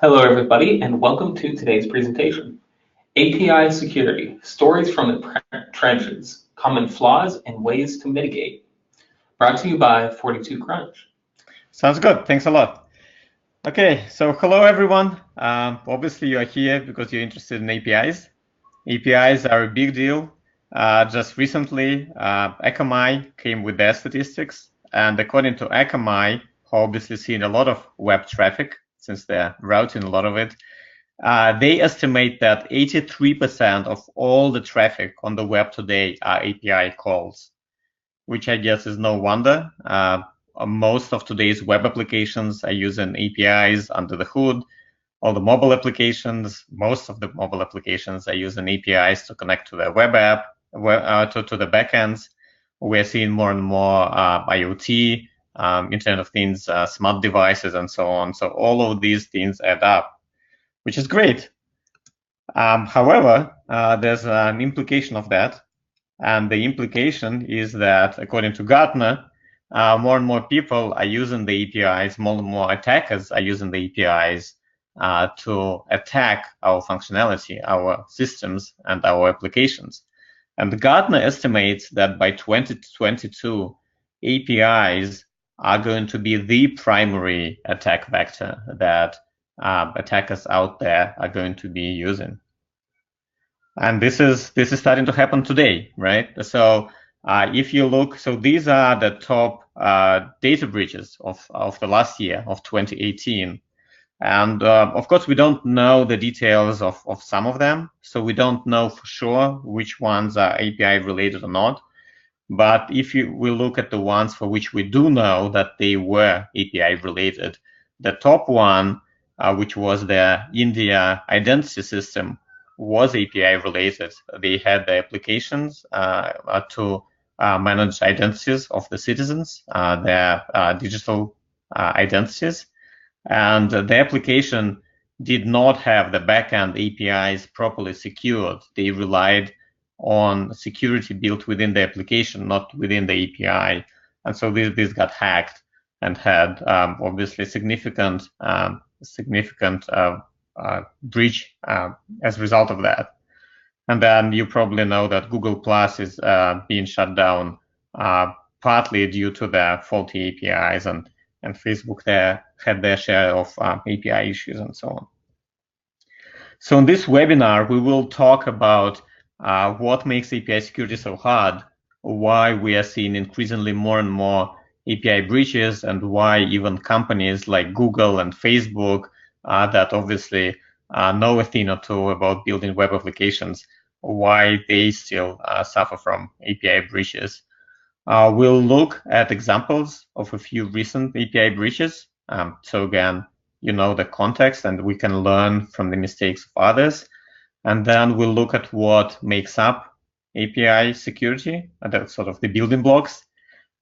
Hello, everybody, and welcome to today's presentation. API security, stories from the trenches, common flaws and ways to mitigate. Brought to you by 42Crunch. Sounds good. Thanks a lot. Okay, so hello, everyone. Obviously, you are here because you're interested in APIs. APIs are a big deal. Just recently, Akamai came with their statistics, and according to Akamai, who obviously seen a lot of web traffic since they're routing a lot of it, they estimate that 83% of all the traffic on the web today are API calls, which I guess is no wonder. Most of today's web applications are using APIs under the hood. All the mobile applications, most of the mobile applications are using APIs to connect to their web app, to the backends. We're seeing more and more IoT, Internet of Things, smart devices, and so on. So all of these things add up, which is great. However, there's an implication of that. And the implication is that, according to Gartner, more and more people are using the APIs, more and more attackers are using the APIs to attack our functionality, our systems, and our applications. And Gartner estimates that by 2022, APIs are going to be the primary attack vector that attackers out there are going to be using. And this is starting to happen today, right? So if you look, so these are the top data breaches of the last year, of 2018. And of course, we don't know the details of some of them. So we don't know for sure which ones are API related or not. But if we look at the ones for which we do know that they were API related, the top one, which was the India identity system, was API related. They had the applications to manage identities of the citizens, their digital identities. And the application did not have the backend APIs properly secured. They relied on security built within the application, not within the API. And so this got hacked and had obviously significant breach as a result of that. And then you probably know that Google Plus is being shut down partly due to the faulty APIs, and Facebook there had their share of API issues and so on. So in this webinar, we will talk about what makes API security so hard, why we are seeing increasingly more and more API breaches, and why even companies like Google and Facebook that obviously know a thing or two about building web applications, why they still suffer from API breaches. We'll look at examples of a few recent API breaches. So again, you know the context, and we can learn from the mistakes of others. And then we'll look at what makes up API security, that's sort of the building blocks,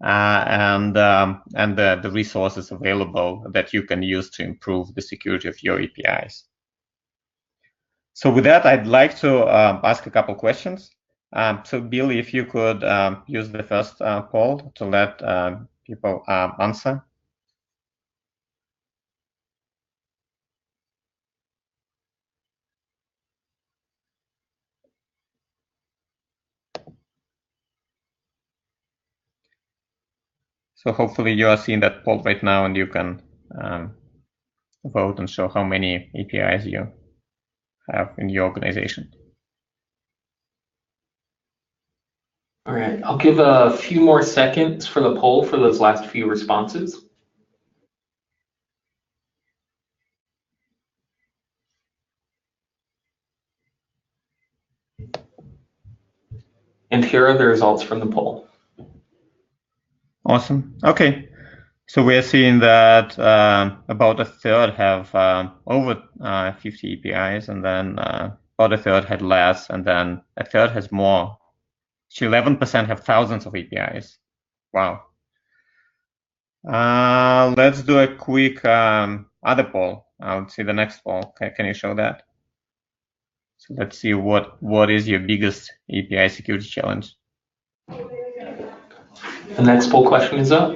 and the resources available that you can use to improve the security of your APIs. So with that, I'd like to ask a couple questions. So Bill, if you could use the first poll to let people answer. So hopefully you are seeing that poll right now, and you can vote and show how many APIs you have in your organization. All right, I'll give a few more seconds for the poll for those last few responses. And here are the results from the poll. Awesome. Okay. So we're seeing that about a third have over 50 APIs, and then about a third had less, and then a third has more. So 11% have thousands of APIs. Wow. Let's do a quick other poll. Let's see the next poll. Can you show that? So let's see what is your biggest API security challenge. The next poll question is up.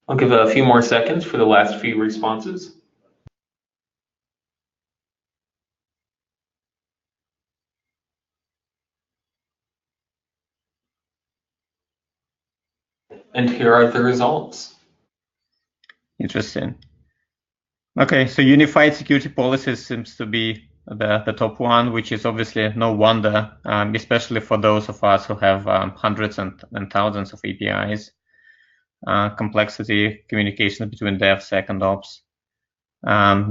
I'll give a few more seconds for the last few responses. And here are the results. Interesting. Okay, so unified security policies seems to be the top one, which is obviously no wonder, especially for those of us who have hundreds and thousands of APIs. Complexity, communication between DevSec and Ops.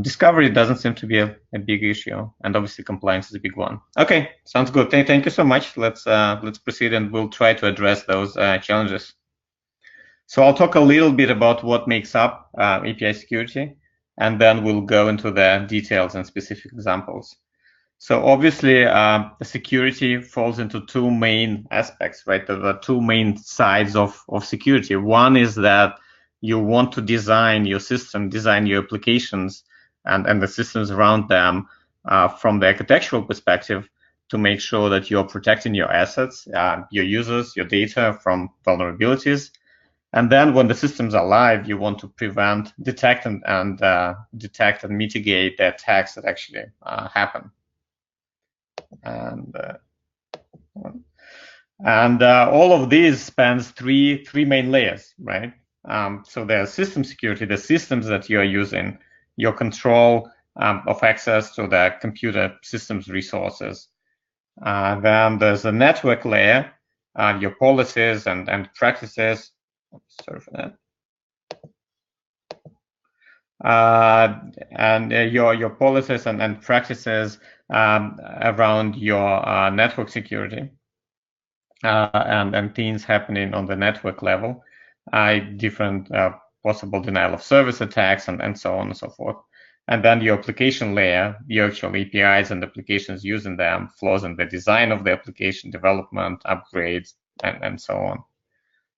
Discovery doesn't seem to be a big issue, and obviously compliance is a big one. Okay, sounds good. Thank you so much. Let's proceed, and we'll try to address those challenges. So I'll talk a little bit about what makes up API security, and then we'll go into the details and specific examples. So obviously, the security falls into two main aspects, right? There are two main sides of security. One is that you want to design your system, design your applications and the systems around them from the architectural perspective to make sure that you're protecting your assets, your users, your data from vulnerabilities. And then when the systems are live, you want to prevent, detect and mitigate the attacks that actually happen. And all of these spans three main layers, right? So there's system security, the systems that you're using, your control of access to the computer systems resources. Then there's a network layer, your policies and practices. Sorry for that. And your policies and practices around your network security and things happening on the network level, different possible denial of service attacks and so on and so forth. And then your application layer, your actual APIs and applications using them, flaws in the design of the application, development, upgrades, and so on.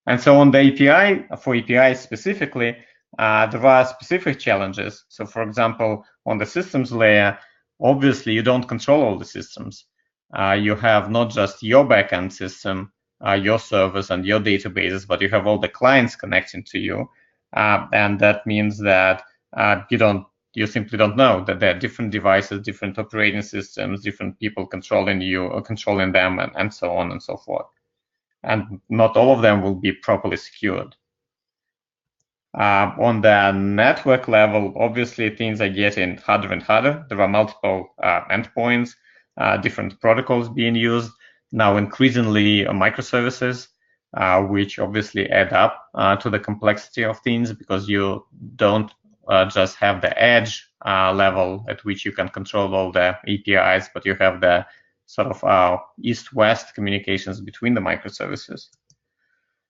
And so on the API, for APIs specifically, there are specific challenges. So for example, on the systems layer, obviously you don't control all the systems. You have not just your backend system, your servers and your databases, but you have all the clients connecting to you. And that means that you simply don't know that there are different devices, different operating systems, different people controlling you or controlling them, and so on and so forth. And not all of them will be properly secured. On the network level, obviously things are getting harder and harder. There are multiple endpoints, different protocols being used, now increasingly microservices, which obviously add up to the complexity of things because you don't just have the edge level at which you can control all the APIs, but you have the sort of east-west communications between the microservices.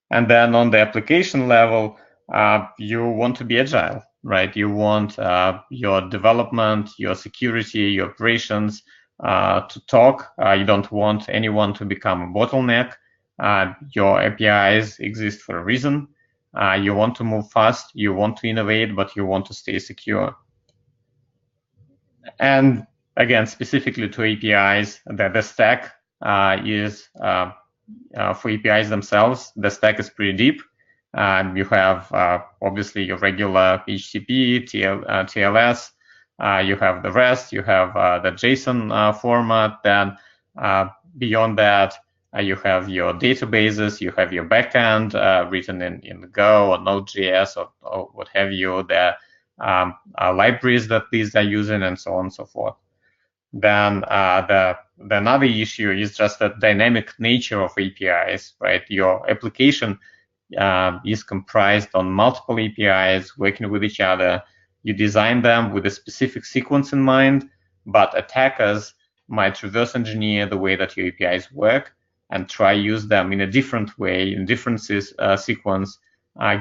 And then on the application level, you want to be agile, right? You want your development, your security, your operations to talk. You don't want anyone to become a bottleneck. Your APIs exist for a reason. You want to move fast, you want to innovate, but you want to stay secure. And again, specifically to APIs, the stack is for APIs themselves, the stack is pretty deep. You have obviously your regular HTTP, TLS, you have the REST, you have the JSON format. Then beyond that, you have your databases, you have your backend written in Go or Node.js or what have you, the libraries that these are using, and so on and so forth. Then the another issue is just the dynamic nature of APIs, right? Your application is comprised on multiple APIs working with each other. You design them with a specific sequence in mind, but attackers might reverse engineer the way that your APIs work and try use them in a different way, in different sequence,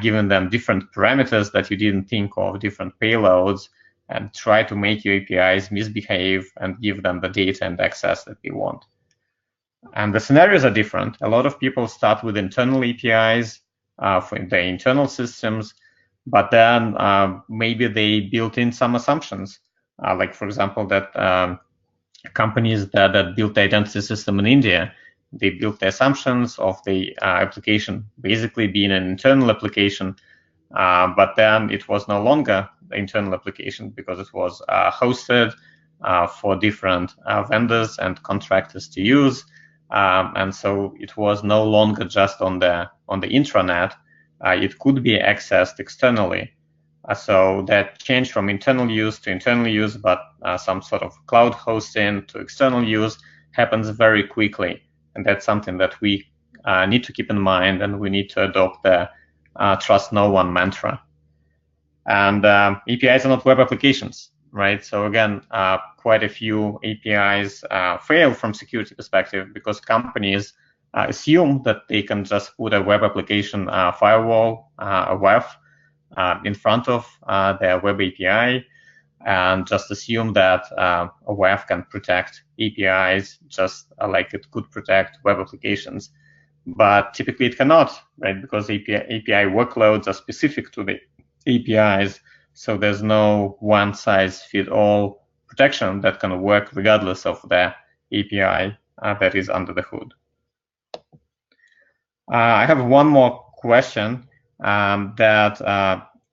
giving them different parameters that you didn't think of, different payloads, and try to make your APIs misbehave and give them the data and access that they want. And the scenarios are different. A lot of people start with internal APIs for their internal systems, but then maybe they built in some assumptions. Like, for example, that companies that built the identity system in India, they built the assumptions of the application basically being an internal application, but then it was no longer the internal application because it was hosted for different vendors and contractors to use, and so it was no longer just on the intranet. It could be accessed externally. So that change from internal use to internal use, but some sort of cloud hosting to external use happens very quickly. And that's something that we need to keep in mind, and we need to adopt the trust no one mantra. And APIs are not web applications, right? So again, quite a few APIs fail from security perspective because companies assume that they can just put a web application firewall, a WAF, in front of their web API, and just assume that a WAF can protect APIs just like it could protect web applications. But typically it cannot, right? Because API workloads are specific to the APIs, so there's no one-size-fits-all protection that can work regardless of the API that is under the hood. I have one more question that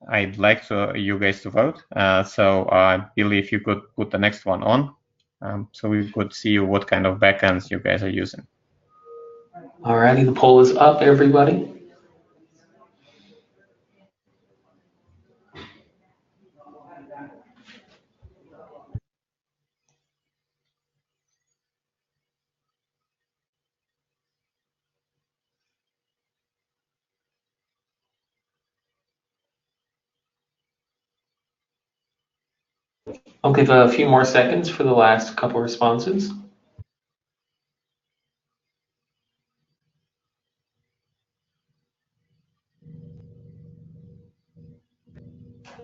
I'd like you guys to vote. So Billy, if you could put the next one on, so we could see what kind of backends you guys are using. Alrighty, the poll is up, everybody. I'll give a few more seconds for the last couple responses.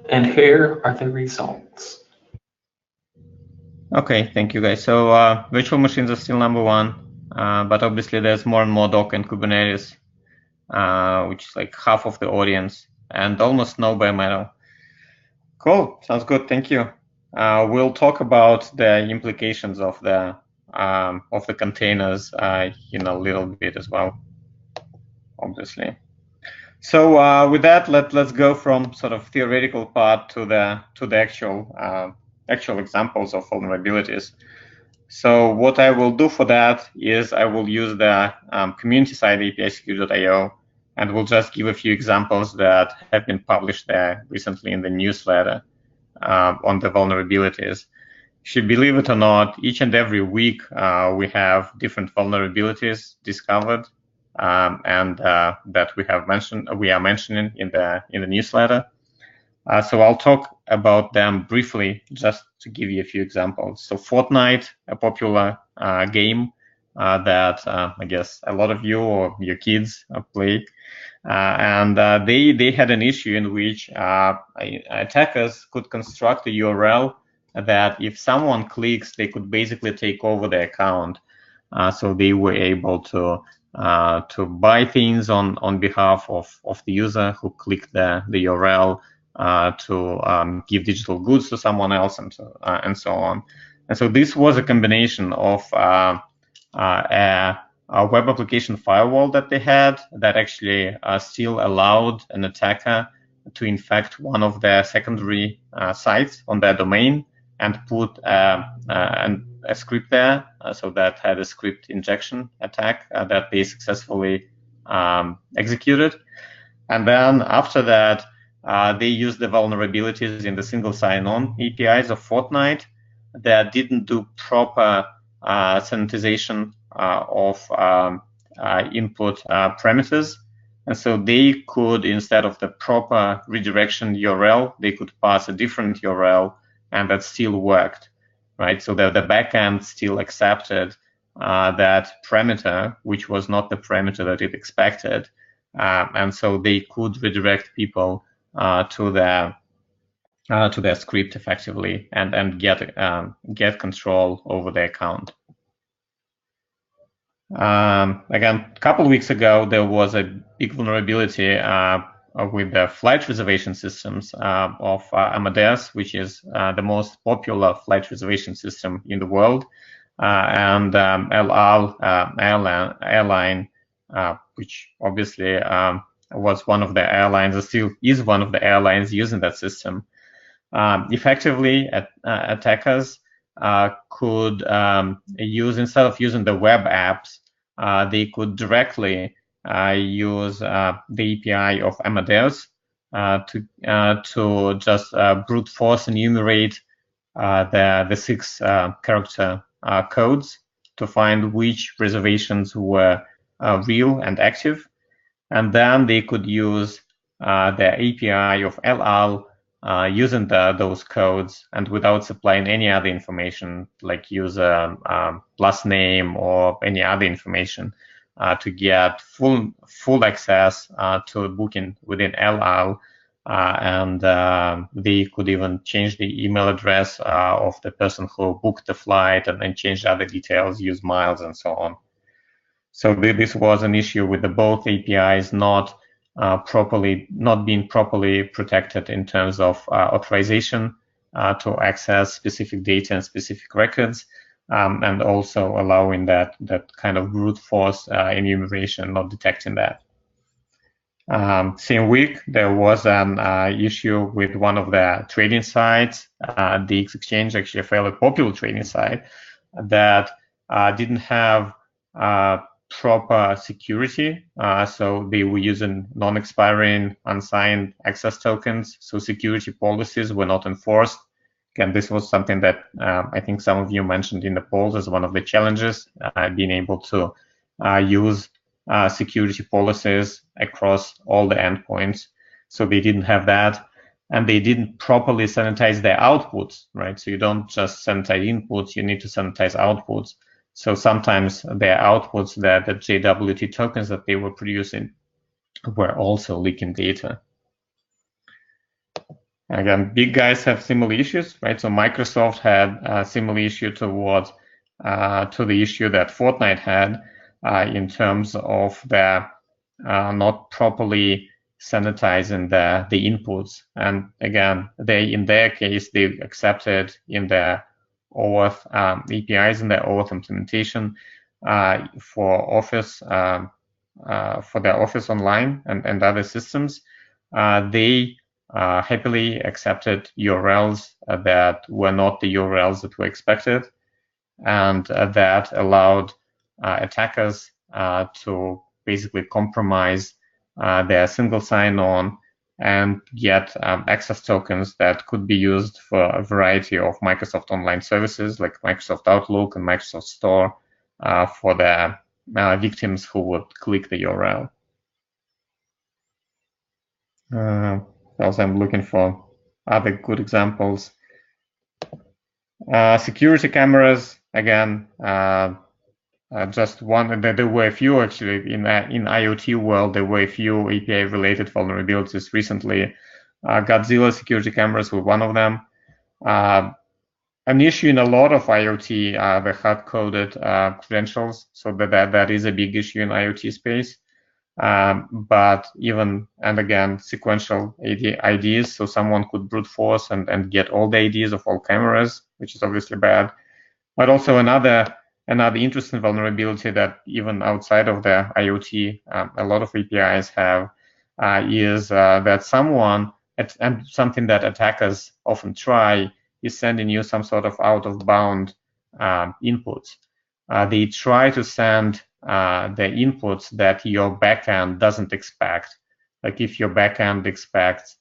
And here are the results. Okay, thank you guys. So virtual machines are still #1, but obviously there's more and more Docker and Kubernetes, which is like half of the audience, and almost no bare metal. Cool, sounds good. Thank you. We'll talk about the implications of the containers in a little bit as well, obviously. So with that, let's go from sort of theoretical part to the actual examples of vulnerabilities. So what I will do for that is I will use the community site APIsecurity.io, and we'll just give a few examples that have been published there recently in the newsletter on the vulnerabilities. If you believe it or not, each and every week we have different vulnerabilities discovered and that we are mentioning in the newsletter. So I'll talk about them briefly, just to give you a few examples. So Fortnite, a popular game that I guess a lot of you or your kids play, and they had an issue in which attackers could construct a URL that if someone clicks, they could basically take over the account. So they were able to buy things on behalf of the user who clicked the URL, to give digital goods to someone else, and so on. And so this was a combination of a web application firewall that they had that actually still allowed an attacker to infect one of their secondary sites on their domain and put a script there, so that had a script injection attack that they successfully executed. And then after that, they used the vulnerabilities in the single sign-on APIs of Fortnite that didn't do proper sanitization of input parameters. And so they could, instead of the proper redirection URL, they could pass a different URL, and that still worked, right? So the backend still accepted that parameter, which was not the parameter that it expected. And so they could redirect people to their script effectively and get control over the account. Again, a couple of weeks ago, there was a big vulnerability with the flight reservation systems of Amadeus, which is the most popular flight reservation system in the world, and El Al airline, which obviously was one of the airlines, or still is one of the airlines using that system. Effectively, attackers could use, instead of using the web apps, they could directly use the API of Amadeus to just brute force enumerate the 6 character codes to find which reservations were real and active. And then they could use the API of LL using those codes and without supplying any other information like user last name or any other information to get full access to booking within LL. And they could even change the email address of the person who booked the flight and then change other details, use miles and so on. So this was an issue with the both APIs not being properly protected in terms of authorization to access specific data and specific records, and also allowing that kind of brute force enumeration, not detecting that. Same week, there was an issue with one of the trading sites, the Exchange, actually a fairly popular trading site, that didn't have proper security. So they were using non-expiring, unsigned access tokens. So security policies were not enforced. Again, this was something that I think some of you mentioned in the polls as one of the challenges, being able to use security policies across all the endpoints. So they didn't have that. And they didn't properly sanitize their outputs, right? So you don't just sanitize inputs, you need to sanitize outputs. So sometimes their outputs, the JWT tokens that they were producing, were also leaking data. Again, big guys have similar issues, right? So Microsoft had a similar issue towards to the issue that Fortnite had in terms of the not properly sanitizing the inputs. And again, in their case, they accepted in the OAuth APIs in the OAuth implementation for Office, for their Office Online and other systems. They happily accepted URLs that were not the URLs that were expected, and that allowed attackers to basically compromise their single sign-on and get access tokens that could be used for a variety of Microsoft Online services like Microsoft Outlook and Microsoft Store for the victims who would click the URL. Also, I'm looking for other good examples. Security cameras, again, just one. There were a few actually in IoT world. There were a few API-related vulnerabilities recently. Godzilla security cameras were one of them. An issue in a lot of IoT are the hard-coded credentials, so that is a big issue in IoT space. But even, and again, sequential IDs, so someone could brute force and get all the IDs of all cameras, which is obviously bad. But also another interesting vulnerability that even outside of the IoT, a lot of APIs have, is that someone, and something that attackers often try, is sending you some sort of out-of-bound inputs. They try to send the inputs that your backend doesn't expect. Like if your backend expects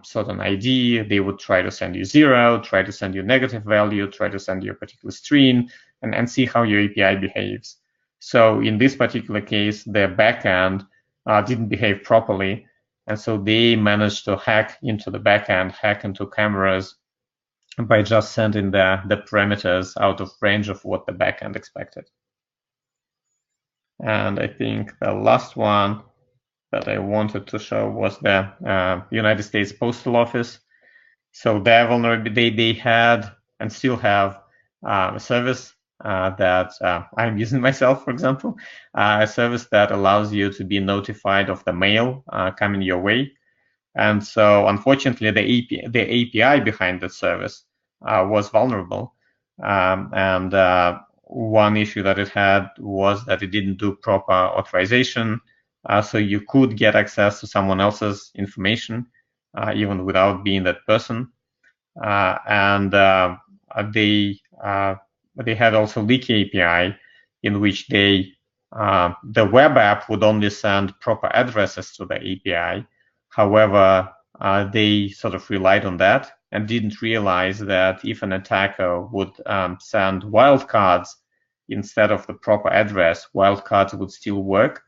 certain ID, they would try to send you 0, try to send you negative value, try to send you a particular string, and see how your API behaves. So in this particular case, the backend didn't behave properly, and so they managed to hack into the backend, hack into cameras by just sending the parameters out of range of what the backend expected. And I think the last one that I wanted to show was the United States Postal Office. So their vulnerability, they had and still have a service that I'm using myself, for example, a service that allows you to be notified of the mail coming your way. And so unfortunately, the API behind the service was vulnerable. And one issue that it had was that it didn't do proper authorization. so you could get access to someone else's information even without being that person. And they had also leaky API in which the web app would only send proper addresses to the API. However, they sort of relied on that and didn't realize that if an attacker would send wildcards instead of the proper address, wildcards would still work,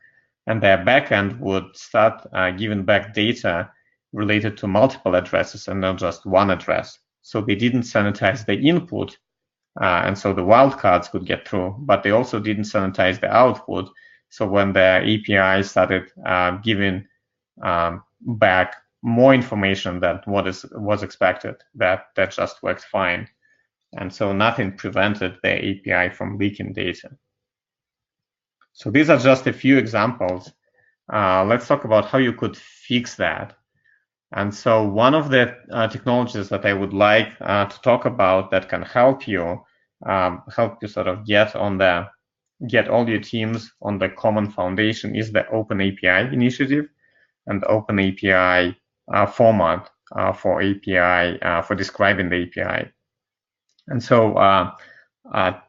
and their backend would start giving back data related to multiple addresses and not just one address. So they didn't sanitize the input, and so the wildcards could get through, but they also didn't sanitize the output. So when the API started giving back more information than what was expected, that just worked fine. And so nothing prevented the API from leaking data. So these are just a few examples. Let's talk about how you could fix that. And so one of the technologies that I would like to talk about that can help you sort of get all your teams on the common foundation is the OpenAPI initiative and OpenAPI format for API for describing the API. And so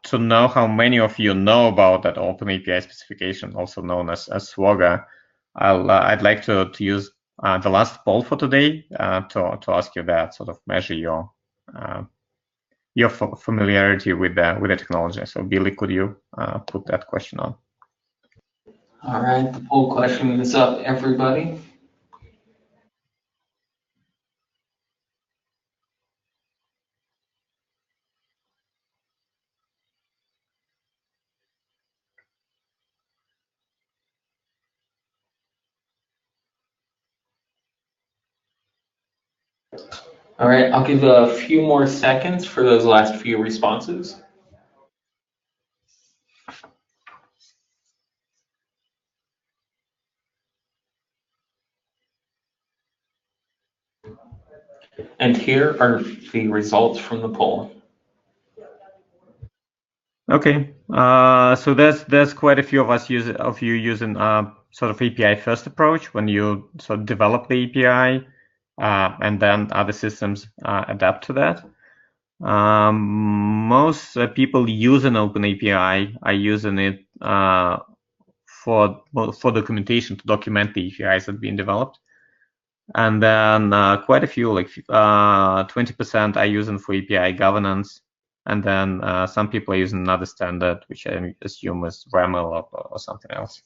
to know how many of you know about that OpenAPI specification, also known as Swagger, I'd like to use the last poll for today to ask you that, sort of measure your familiarity with the technology. So Billy, could you put that question on? All right, the poll question is up, everybody. All right, I'll give a few more seconds for those last few responses. And here are the results from the poll. Okay, so there's quite a few of you using sort of API first approach when you sort of develop the API, and then other systems adapt to that. Most people using OpenAPI are using it for documentation, to document the APIs that are being developed. And then quite a few, like 20% are using for API governance. And then some people are using another standard, which I assume is RAML or something else.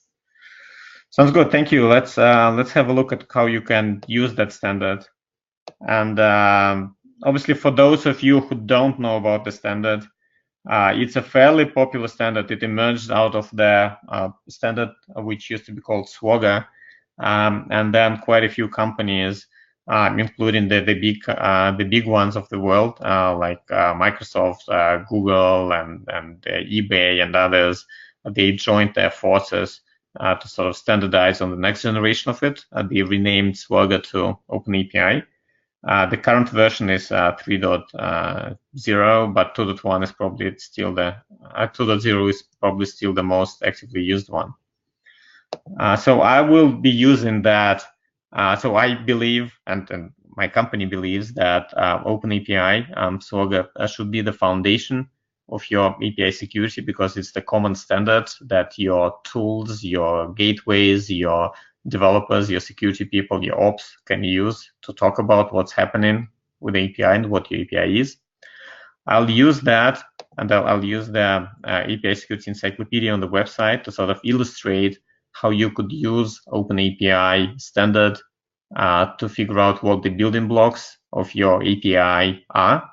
Sounds good. Thank you. Let's have a look at how you can use that standard. And obviously, for those of you who don't know about the standard, it's a fairly popular standard. It emerged out of the standard which used to be called Swagger, and then quite a few companies, including the big ones of the world, like Microsoft, Google, and eBay and others. They joined their forces to sort of standardize on the next generation of it. They renamed Swagger to OpenAPI. The current version is 3.0, but 2.1 is probably still 2.0 is probably still the most actively used one. So I will be using that. So I believe, and my company believes, that OpenAPI Swagger should be the foundation of your API security, because it's the common standard that your tools, your gateways, your developers, your security people, your ops can use to talk about what's happening with the API and what your API is. I'll use that, and I'll use the API Security Encyclopedia on the website to sort of illustrate how you could use OpenAPI standard to figure out what the building blocks of your API are,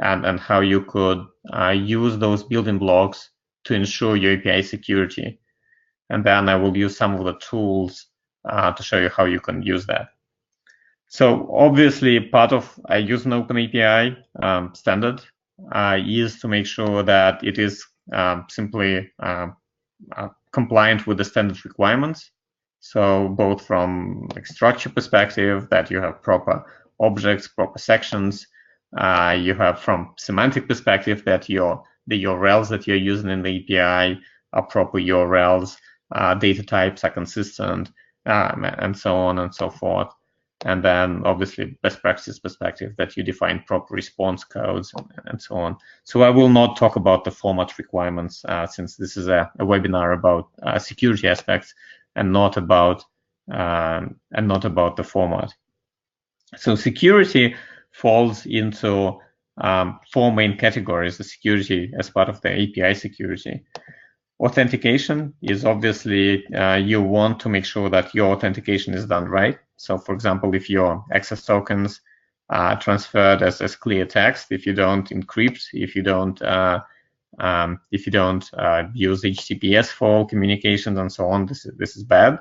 and how you could use those building blocks to ensure your API security. And then I will use some of the tools to show you how you can use that. So obviously, part of using OpenAPI standard is to make sure that it is simply compliant with the standard requirements. So both from like structure perspective, that you have proper objects, proper sections. You have from semantic perspective that the URLs that you're using in the API are proper URLs. data types are consistent, and so on and so forth. And then obviously best practices perspective that you define proper response codes and so on. So I will not talk about the format requirements since this is a webinar about security aspects and not about the format. So security falls into 4 main categories: the security as part of the API security. Authentication is obviously you want to make sure that your authentication is done right. So, for example, if your access tokens are transferred as clear text, if you don't encrypt, if you don't use HTTPS for all communications and so on, this is bad.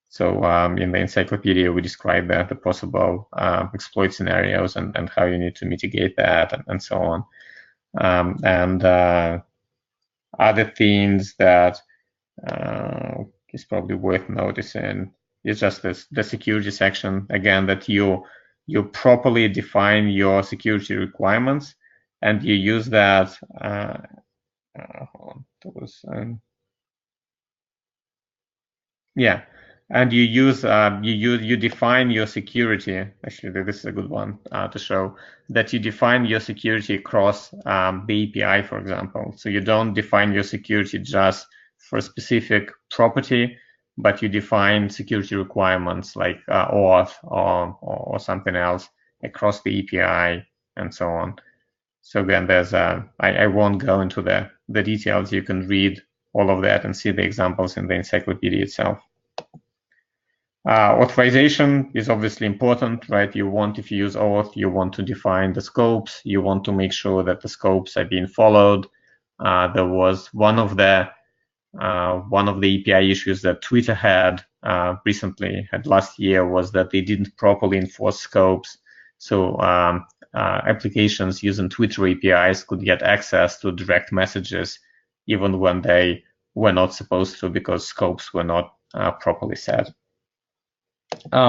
So in the encyclopedia, we describe the possible exploit scenarios and how you need to mitigate that and so on. Other things that is probably worth noticing is just the security section. Again, that you properly define your security requirements and you use that. And you define your security. Actually, this is a good one to show that you define your security across the API, for example. So you don't define your security just for a specific property, but you define security requirements like OAuth or something else across the API and so on. So again, there's I won't go into the details. You can read all of that and see the examples in the encyclopedia itself. Authorization is obviously important, right? If you use OAuth, you want to define the scopes. You want to make sure that the scopes are being followed. There was one of the API issues that Twitter had last year was that they didn't properly enforce scopes. So applications using Twitter APIs could get access to direct messages even when they were not supposed to because scopes were not properly set.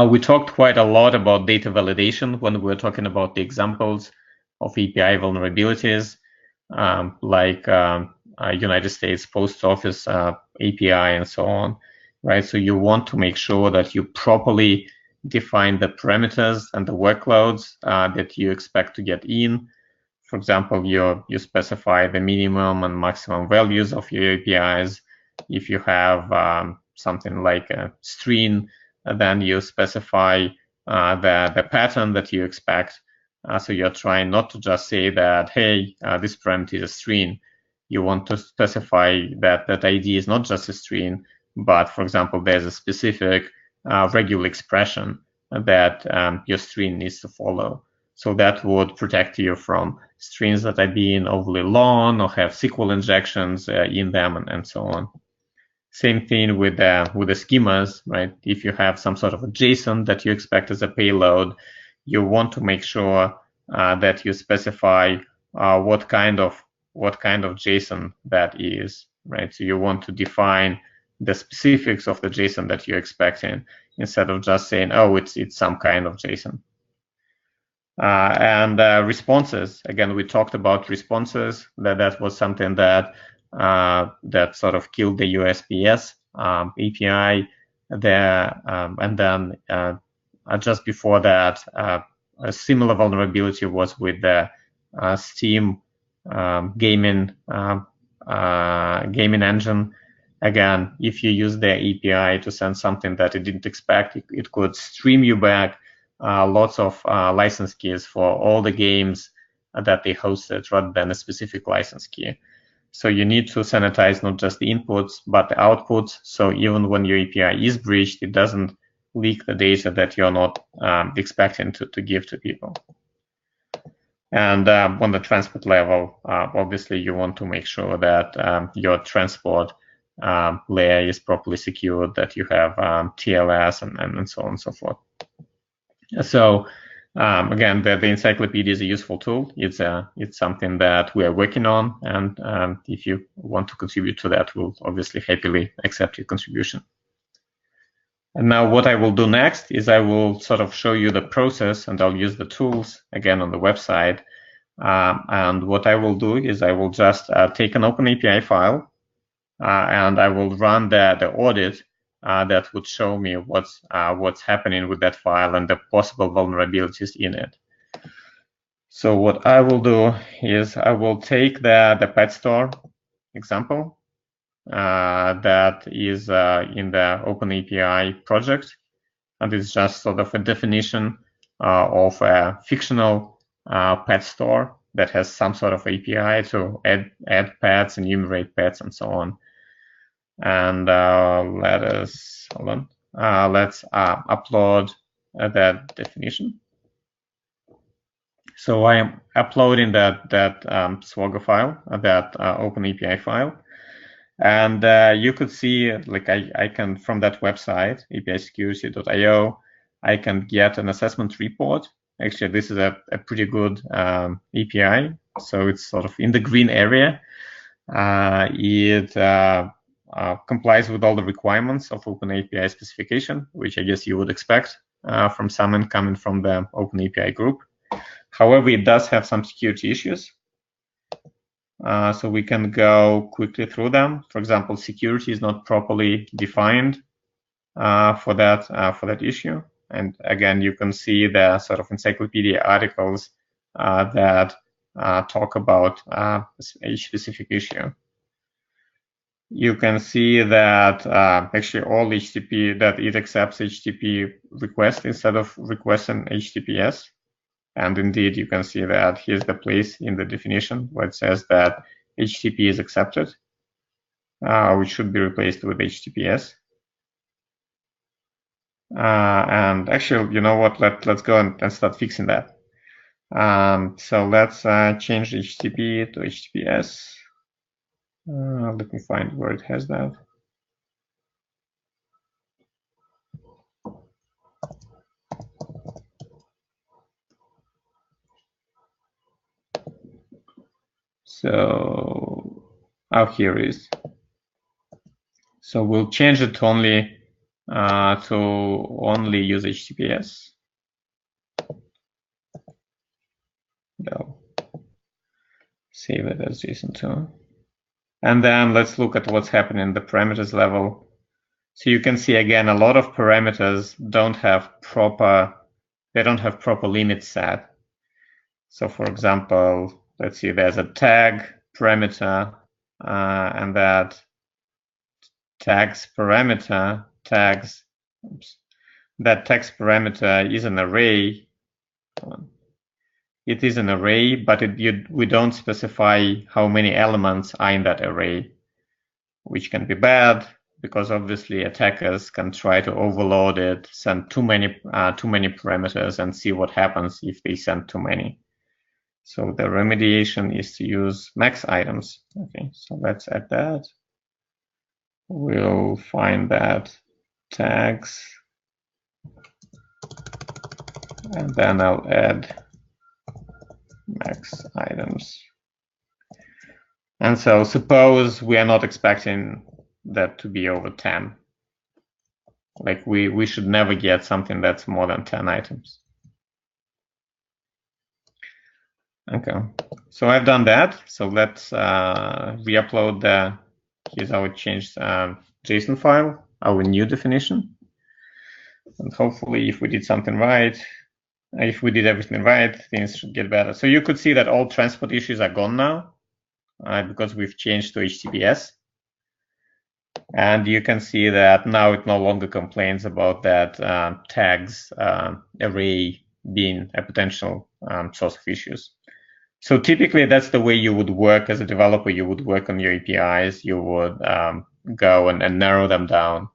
We talked quite a lot about data validation when we were talking about the examples of API vulnerabilities, like United States Post Office API and so on, right? So you want to make sure that you properly define the parameters and the workloads that you expect to get in. For example, you specify the minimum and maximum values of your APIs. If you have something like a string, then you specify the pattern that you expect. So you're trying not to just say that, hey, this parameter is a string. You want to specify that ID is not just a string, but for example, there's a specific regular expression that your string needs to follow. So that would protect you from strings that are being overly long or have SQL injections in them and so on. Same thing with the schemas, right? If you have some sort of a JSON that you expect as a payload, you want to make sure that you specify what kind of JSON that is, right? So you want to define the specifics of the JSON that you're expecting instead of just saying, oh, it's some kind of JSON. And responses. Again, we talked about responses. That was something that sort of killed the USPS API there, and then just before that, a similar vulnerability was with the Steam gaming engine. Again, if you use the API to send something that it didn't expect, it could stream you back lots of license keys for all the games that they hosted rather than a specific license key. So you need to sanitize not just the inputs, but the outputs. So even when your API is breached, it doesn't leak the data that you're not expecting to give to people. And on the transport level, obviously you want to make sure that your transport layer is properly secured, that you have TLS and so on and so forth. So again, the encyclopedia is a useful tool. It's something that we are working on, and if you want to contribute to that, we'll obviously happily accept your contribution. And now what I will do next is I will sort of show you the process, and I'll use the tools again on the website. And what I will do is I will just take an OpenAPI file, and I will run the audit that would show me what's happening with that file and the possible vulnerabilities in it. So what I will do is I will take the pet store example that is in the OpenAPI project, and it's just sort of a definition of a fictional pet store that has some sort of API to add pets, enumerate pets, and so on. And let's upload that definition. So I am uploading that Swagger file, that OpenAPI file, and you could see, like, I can, from that website, apisecurity.io, I can get an assessment report. Actually, this is a pretty good API, so it's sort of in the green area. It complies with all the requirements of OpenAPI specification, which I guess you would expect from someone coming from the OpenAPI group. However, it does have some security issues. So we can go quickly through them. For example, security is not properly defined for that issue. And again, you can see the sort of encyclopedia articles that talk about a specific issue. You can see that actually all HTTP, that it accepts HTTP requests instead of requesting HTTPS. And indeed, you can see that here's the place in the definition where it says that HTTP is accepted, which should be replaced with HTTPS. And actually, you know what? Let's go and start fixing that. So let's change HTTP to HTTPS. Let me find where it has that. So, here it is. So we'll change it to only use HTTPS. No. Save it as JSON too. And then let's look at what's happening in the parameters level. So you can see again, a lot of parameters don't have proper limits set. So for example, let's see, there's a tag parameter, and that tags parameter that text parameter is an array. It is an array, but we don't specify how many elements are in that array, which can be bad because obviously attackers can try to overload it, send too many parameters, and see what happens if they send too many. So the remediation is to use max items. Okay, so let's add that. We'll find that tags, and then I'll add max items. And so suppose we are not expecting that to be over 10. Like we should never get something that's more than 10 items. Okay, so I've done that. So let's re-upload here's our changed JSON file, our new definition. And hopefully if we did something right, if we did everything right, things should get better. So you could see that all transport issues are gone now because we've changed to HTTPS. And you can see that now it no longer complains about that tags array being a potential source of issues. So typically that's the way you would work as a developer. You would work on your APIs, you would go and narrow them down,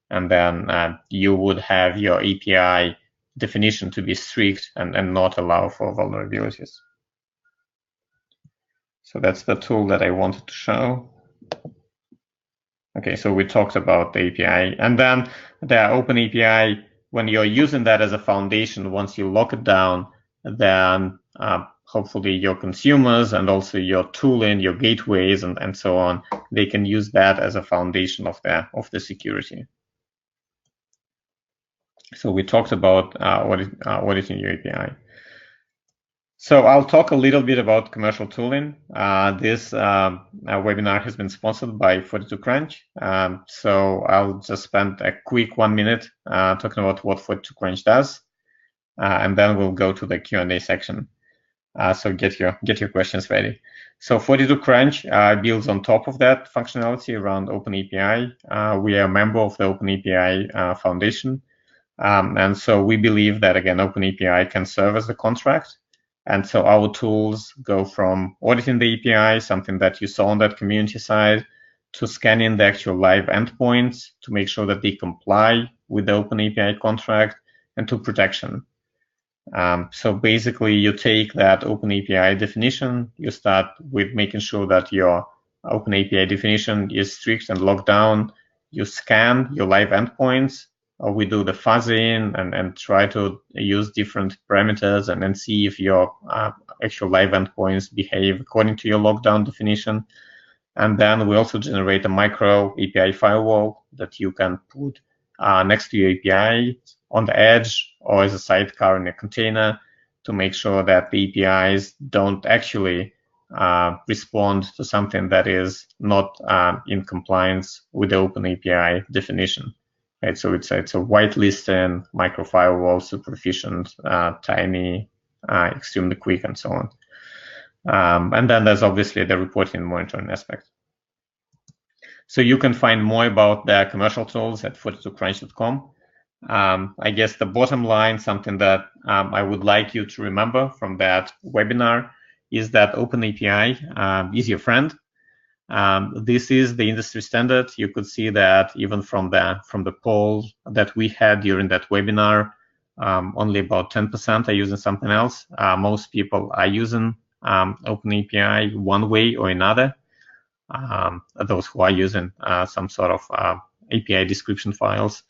and then you would have your API definition to be strict and not allow for vulnerabilities. So that's the tool that I wanted to show. Okay, so we talked about the API, and then the OpenAPI, when you're using that as a foundation, once you lock it down, then hopefully your consumers and also your tooling, your gateways, and so on, they can use that as a foundation of the security. So we talked about auditing your API. So I'll talk a little bit about commercial tooling. This webinar has been sponsored by 42Crunch. So I'll just spend a quick 1 minute talking about what 42Crunch does, and then we'll go to the Q&A section. So get your questions ready. So 42Crunch builds on top of that functionality around OpenAPI. We are a member of the OpenAPI Foundation. And so we believe that, again, OpenAPI can serve as a contract. And so our tools go from auditing the API, something that you saw on that community side, to scanning the actual live endpoints to make sure that they comply with the OpenAPI contract, and to protection. So basically, you take that OpenAPI definition, you start with making sure that your OpenAPI definition is strict and locked down. You scan your live endpoints, or we do the fuzzing and try to use different parameters and then see if your actual live endpoints behave according to your lockdown definition. And then we also generate a micro API firewall that you can put next to your API on the edge or as a sidecar in a container to make sure that the APIs don't actually respond to something that is not in compliance with the OpenAPI definition. Right, so it's a whitelisting, micro firewall, super efficient, tiny, extremely quick, and so on. And then there's obviously the reporting and monitoring aspect. So you can find more about the commercial tools at 42crunch.com. I guess the bottom line, something that I would like you to remember from that webinar, is that OpenAPI is your friend. This is the industry standard. You could see that even from the poll that we had during that webinar, only about 10% are using something else. Most people are using OpenAPI one way or another. Those who are using some sort of API description files.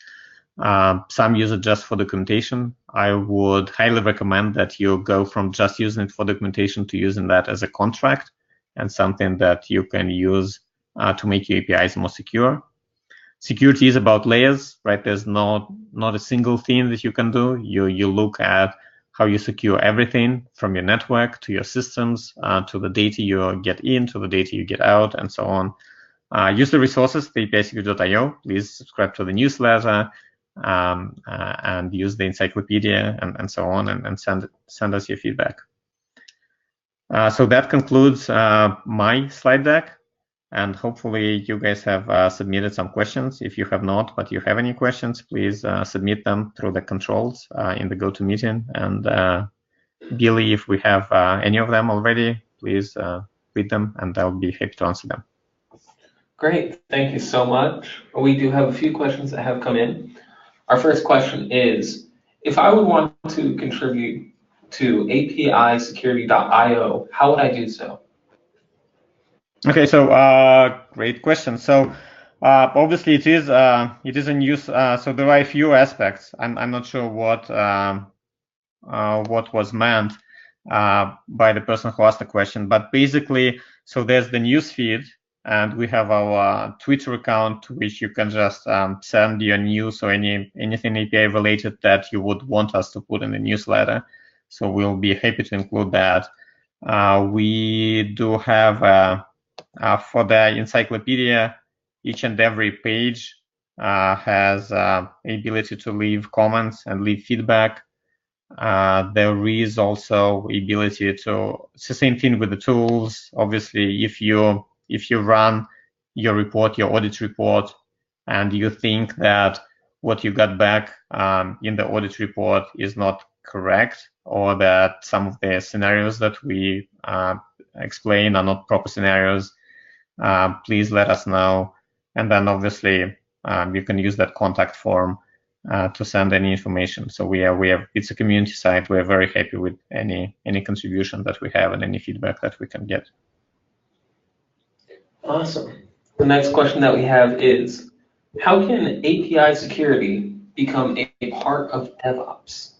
Some use it just for documentation. I would highly recommend that you go from just using it for documentation to using that as a contract and something that you can use to make your APIs more secure. Security is about layers, right? There's not a single thing that you can do. You look at how you secure everything from your network to your systems, to the data you get in, to the data you get out, and so on. Use the resources, the apsecurity.io. Please subscribe to the newsletter and use the encyclopedia and so on, and send us your feedback. So that concludes my slide deck, and hopefully you guys have submitted some questions. If you have not, but you have any questions, please submit them through the controls in the GoToMeeting. And Billy, if we have any of them already, please read them, and I'll be happy to answer them. Great, thank you so much. We do have a few questions that have come in. Our first question is, if I would want to contribute to APIsecurity.io, how would I do so? Okay, so great question. So obviously it is in use. So there are a few aspects. I'm not sure what was meant by the person who asked the question, but basically, so there's the news feed, and we have our Twitter account to which you can just send your news or anything API related that you would want us to put in the newsletter. So we'll be happy to include that. We do have for the encyclopedia, each and every page has ability to leave comments and leave feedback. There is also ability to, it's the same thing with the tools. Obviously, if you run your report, your audit report, and you think that what you got back in the audit report is not correct, or that some of the scenarios that we explain are not proper scenarios, please let us know. And then obviously you can use that contact form to send any information. So we have it's a community site. We're very happy with any contribution that we have and any feedback that we can get. Awesome. The next question that we have is, how can API security become a part of DevOps?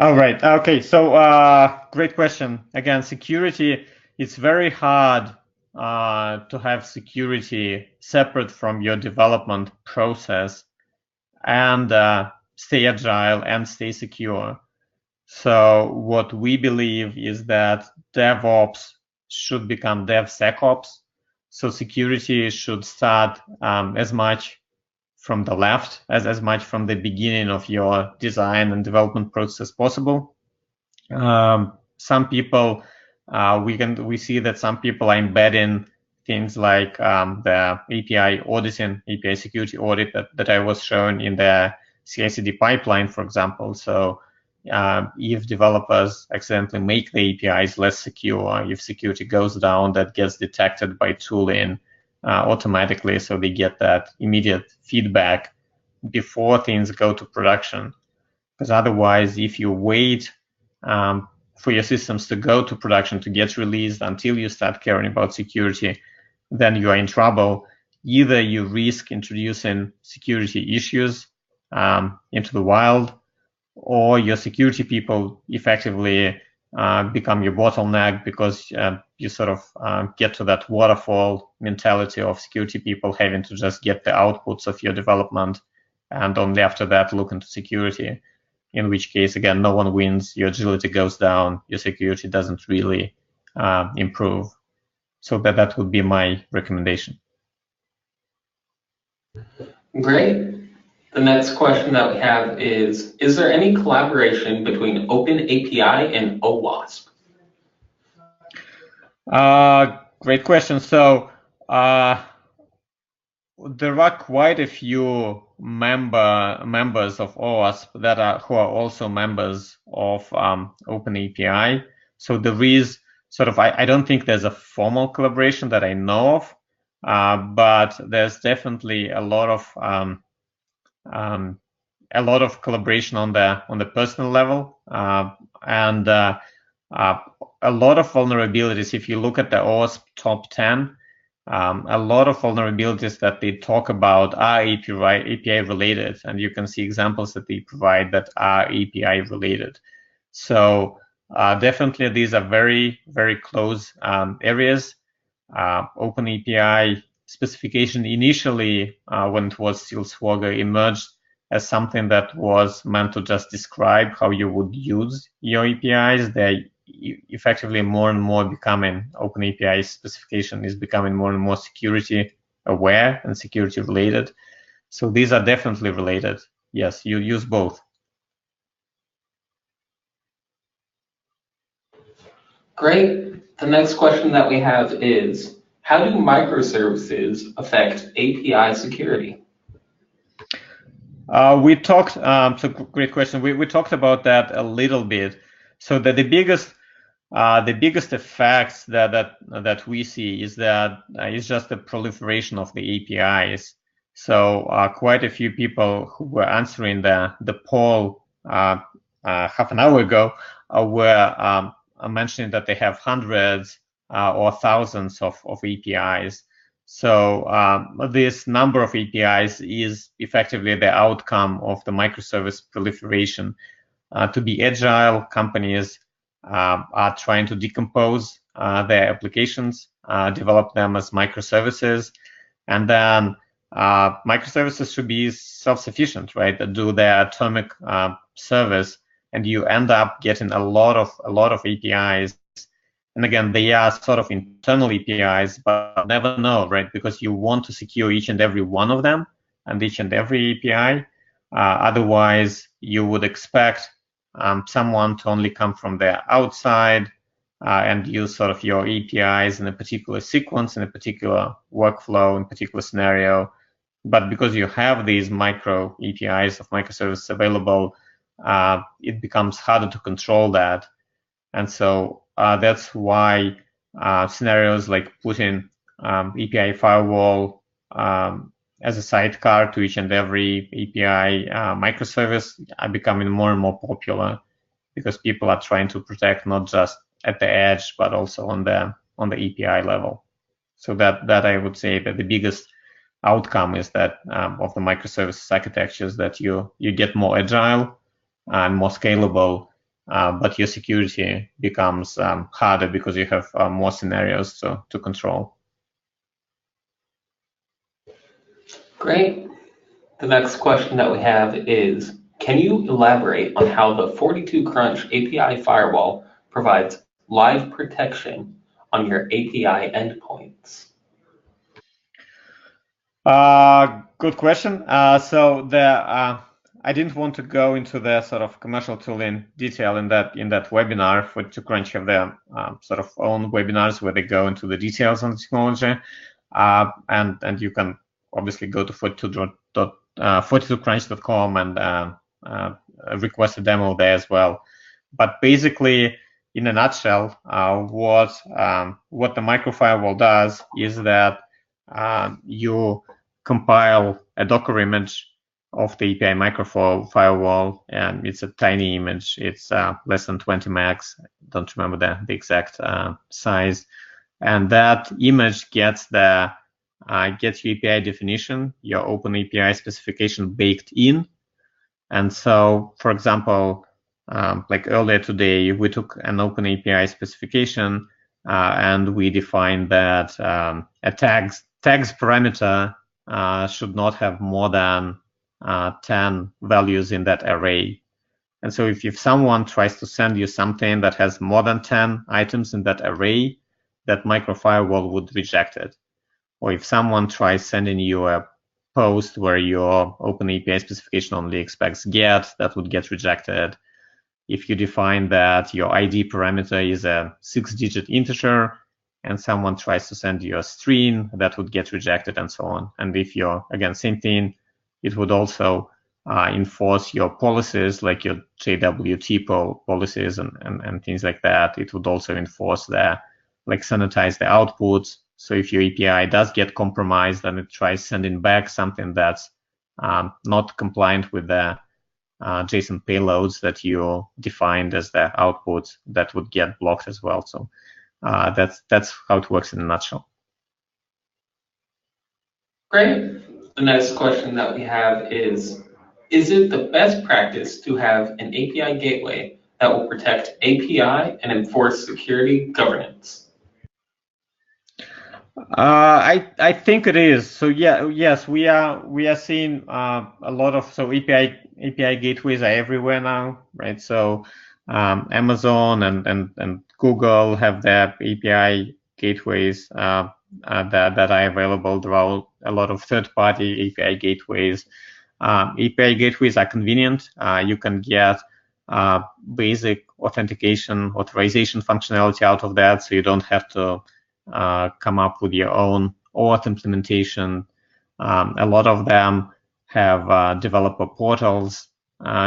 All right. Okay. So great question. Again, security, it's very hard to have security separate from your development process and stay agile and stay secure. So what we believe is that DevOps should become DevSecOps. So security should start as much from the left as much from the beginning of your design and development process as possible. Some people, we see that some people are embedding things like the API auditing, API security audit that I was shown in the CI/CD pipeline, for example. So if developers accidentally make the APIs less secure, if security goes down, that gets detected by tooling automatically, so they get that immediate feedback before things go to production. Because otherwise, if you wait for your systems to go to production, to get released until you start caring about security, then you are in trouble. Either you risk introducing security issues into the wild, or your security people effectively become your bottleneck because you sort of get to that waterfall mentality of security people having to just get the outputs of your development and only after that look into security. In which case, again, no one wins, your agility goes down, your security doesn't really improve. So that would be my recommendation. Great. The next question that we have is there any collaboration between OpenAPI and OWASP? Great question. So there are quite a few members of OWASP who are also members of OpenAPI. So there is sort of, I don't think there's a formal collaboration that I know of, but there's definitely a lot of collaboration on the personal level, and a lot of vulnerabilities. If you look at the OWASP top 10, a lot of vulnerabilities that they talk about are API related, and you can see examples that they provide that are API related. So definitely these are very, very close areas. OpenAPI specification initially, when it was still Swagger, emerged as something that was meant to just describe how you would use your APIs. They're effectively more and more becoming, OpenAPI specification is becoming more and more security aware and security related. So these are definitely related. Yes, you use both. Great. The next question that we have is, how do microservices affect API security? We talked, so great question. We talked about that a little bit. So that the biggest effects that we see is that it's just the proliferation of the APIs. So quite a few people who were answering the poll half an hour ago were mentioning that they have hundreds or thousands of APIs. So this number of APIs is effectively the outcome of the microservice proliferation. To be agile, companies are trying to decompose their applications, develop them as microservices, and then microservices should be self-sufficient, right? That do their atomic service, and you end up getting a lot of APIs. And again, they are sort of internal APIs, but never know, right? Because you want to secure each and every one of them and each and every API. Otherwise, you would expect someone to only come from the outside and use sort of your APIs in a particular sequence, in a particular workflow, in a particular scenario. But because you have these micro APIs of microservices available, it becomes harder to control that. And so that's why scenarios like putting API firewall as a sidecar to each and every API microservice are becoming more and more popular, because people are trying to protect not just at the edge, but also on the API level. So that I would say that the biggest outcome is that of the microservices architectures, that you get more agile and more scalable, but your security becomes harder because you have more scenarios to control. Great. The next question that we have is, Can you elaborate on how the 42 Crunch API firewall provides live protection on your API endpoints? Good question. I didn't want to go into the sort of commercial tool in detail in that webinar. 42 Crunch have their sort of own webinars where they go into the details on the technology, and you can obviously go to 42crunch.com and request a demo there as well. But basically, in a nutshell, what the microfirewall does is that you compile a Docker image of the API microfirewall, and it's a tiny image. It's less than 20 megs. Don't remember the exact size. And that image gets your API definition, your OpenAPI specification baked in. And so, for example, like earlier today, we took an OpenAPI specification and we defined that a tags parameter should not have more than 10 values in that array. And so if someone tries to send you something that has more than 10 items in that array, that microfirewall would reject it. Or if someone tries sending you a post where your OpenAPI specification only expects get, that would get rejected. If you define that your ID parameter is a 6-digit integer and someone tries to send you a string, that would get rejected, and so on. And if you're, again, same thing, it would also enforce your policies, like your JWT policies and things like that. It would also enforce sanitize the outputs. So if your API does get compromised and it tries sending back something that's not compliant with the JSON payloads that you defined as the outputs, that would get blocked as well. So that's how it works in a nutshell. Great. The next question that we have is it the best practice to have an API gateway that will protect API and enforce security governance? I think it is. So yes, we are seeing a lot of API gateways are everywhere now, right? So Amazon and Google have their API gateways that are available. There are a lot of third-party API gateways. API gateways are convenient. You can get basic authorization functionality out of that, so you don't have to come up with your own OAuth implementation. A lot of them have developer portals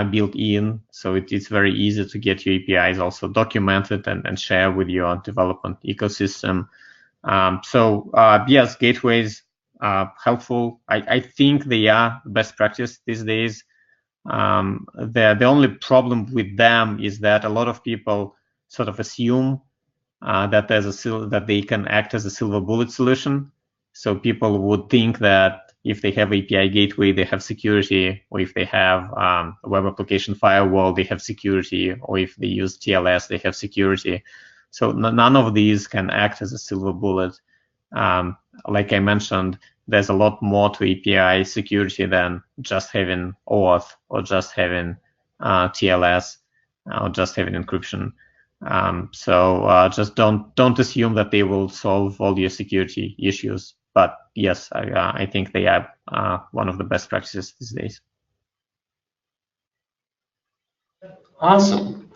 built in, so it's very easy to get your APIs also documented and share with your development ecosystem. Yes, gateways are helpful. I think they are best practice these days. The only problem with them is that a lot of people sort of assume that they can act as a silver bullet solution. So people would think that if they have API gateway, they have security, or if they have a web application firewall, they have security, or if they use TLS, they have security. So none of these can act as a silver bullet. Like I mentioned, there's a lot more to API security than just having OAuth or just having TLS or just having encryption. Just don't assume that they will solve all your security issues. But yes, I think they are one of the best practices these days. Awesome.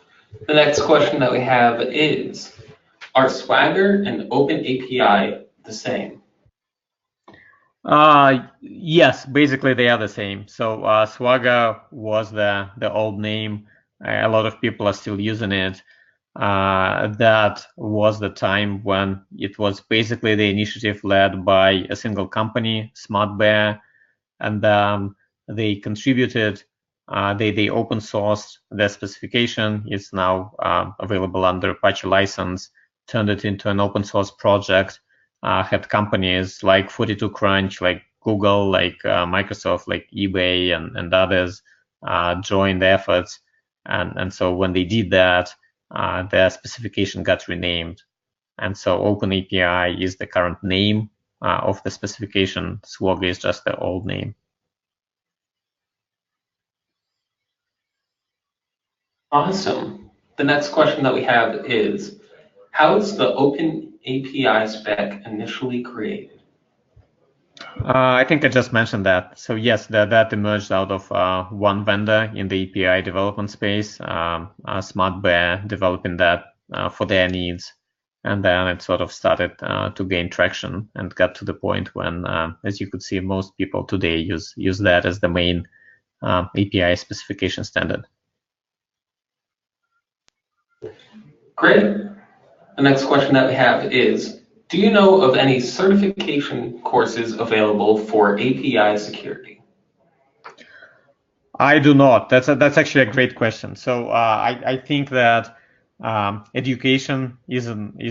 The next question that we have is, are Swagger and OpenAPI the same? Yes, basically they are the same. So Swagger was the old name. A lot of people are still using it. That was the time when it was basically the initiative led by a single company, Smart Bear, and they contributed. They open sourced their specification. It's now available under Apache license. Turned it into an open source project. Had companies like 42 Crunch, like Google, like Microsoft, like eBay, and others join the efforts. And so when they did that, their specification got renamed. And so OpenAPI is the current name of the specification. Swagger is just the old name. Awesome. The next question that we have is, how is the OpenAPI spec initially created? I think I just mentioned that. So yes, that emerged out of one vendor in the API development space, Smart Bear developing that for their needs. And then it sort of started to gain traction and got to the point when, as you could see, most people today use that as the main API specification standard. Great. The next question that we have is, do you know of any certification courses available for API security? I do not. That's actually a great question. So I think that education is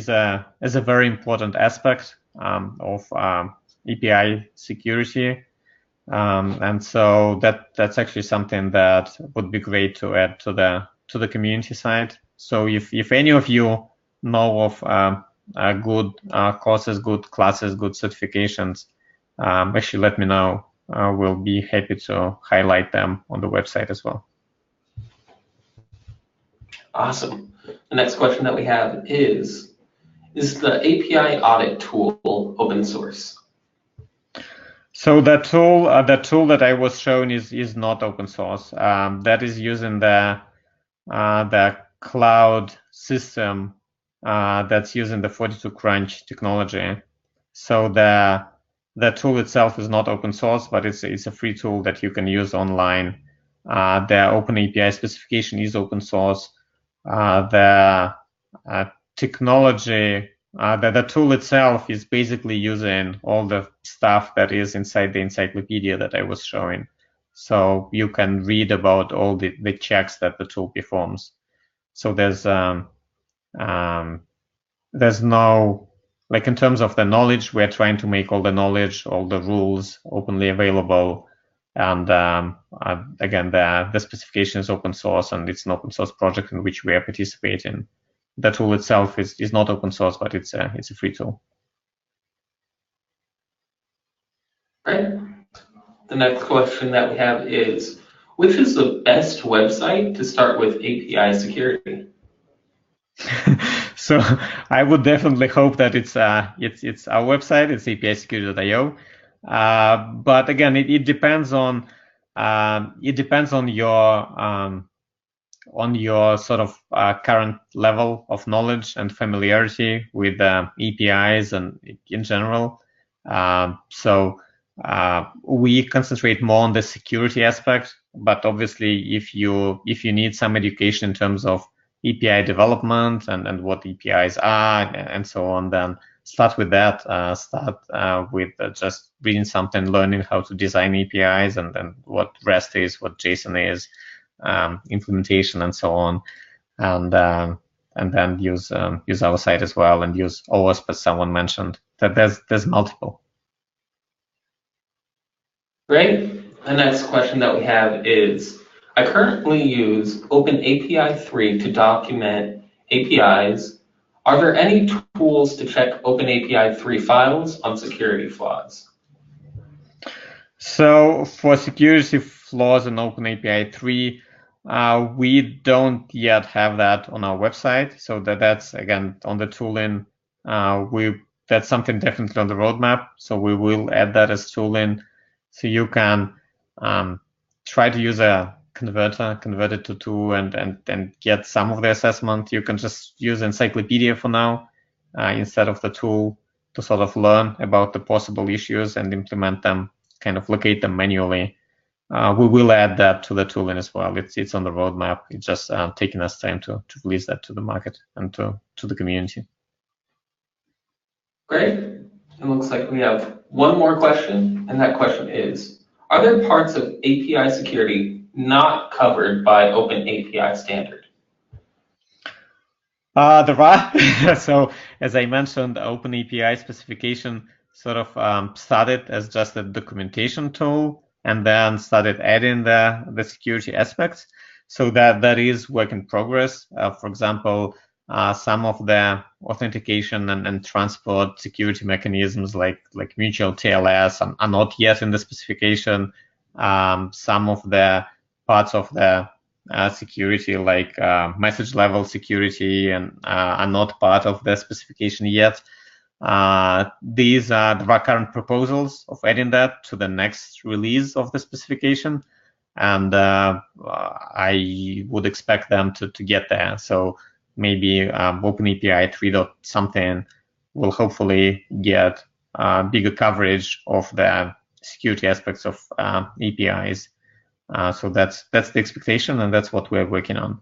a very important aspect of API security, and so that's actually something that would be great to add to the community side. So if any of you know of good courses, good classes, good certifications, actually let me know. We'll be happy to highlight them on the website as well. Awesome. The next question that we have is the API audit tool open source? So that tool that I was shown is not open source. That is using the cloud system that's using the 42 crunch technology. So the tool itself is not open source, but it's a free tool that you can use online. The OpenAPI specification is open source. The technology, the tool itself is basically using all the stuff that is inside the encyclopedia that I was showing. So you can read about all the checks that the tool performs. So there's no, like in terms of the knowledge, we're trying to make all the knowledge, all the rules openly available. And again, the specification is open source, and it's an open source project in which we are participating. The tool itself is not open source, but it's a free tool. Right. The next question that we have is, which is the best website to start with API security? So I would definitely hope that it's our website. It's apisecurity.io. But again, it depends on your sort of current level of knowledge and familiarity with APIs and in general. So we concentrate more on the security aspect, but obviously if you need some education in terms of API development and what APIs are and so on, then start with that. Start with just reading something, learning how to design APIs and what REST is, what JSON is, implementation and so on, and then use our site as well, and use OWASP as someone mentioned. That there's multiple. Great. The next question that we have is, I currently use OpenAPI 3 to document APIs. Are there any tools to check OpenAPI 3 files on security flaws? So for security flaws in OpenAPI 3, we don't yet have that on our website. So that's again on the tooling. That's something definitely on the roadmap. So we will add that as tooling. So you can try to use a converter, convert it to tool, and get some of the assessment. You can just use encyclopedia for now instead of the tool to sort of learn about the possible issues and implement them, kind of locate them manually. We will add that to the tooling as well. It's on the roadmap. It's just taking us time to release that to the market and to the community. Great. It looks like we have one more question, and that question is, are there parts of API security not covered by OpenAPI standard? There are. So as I mentioned, OpenAPI specification sort of started as just a documentation tool and then started adding the security aspects. So that is work in progress. For example, some of the authentication and transport security mechanisms like mutual TLS are not yet in the specification. Some of the parts of the security, like message level security, and are not part of the specification yet. There are current proposals of adding that to the next release of the specification, and I would expect them to get there. So maybe OpenAPI 3. something will hopefully get bigger coverage of the security aspects of APIs. So that's the expectation, and that's what we're working on.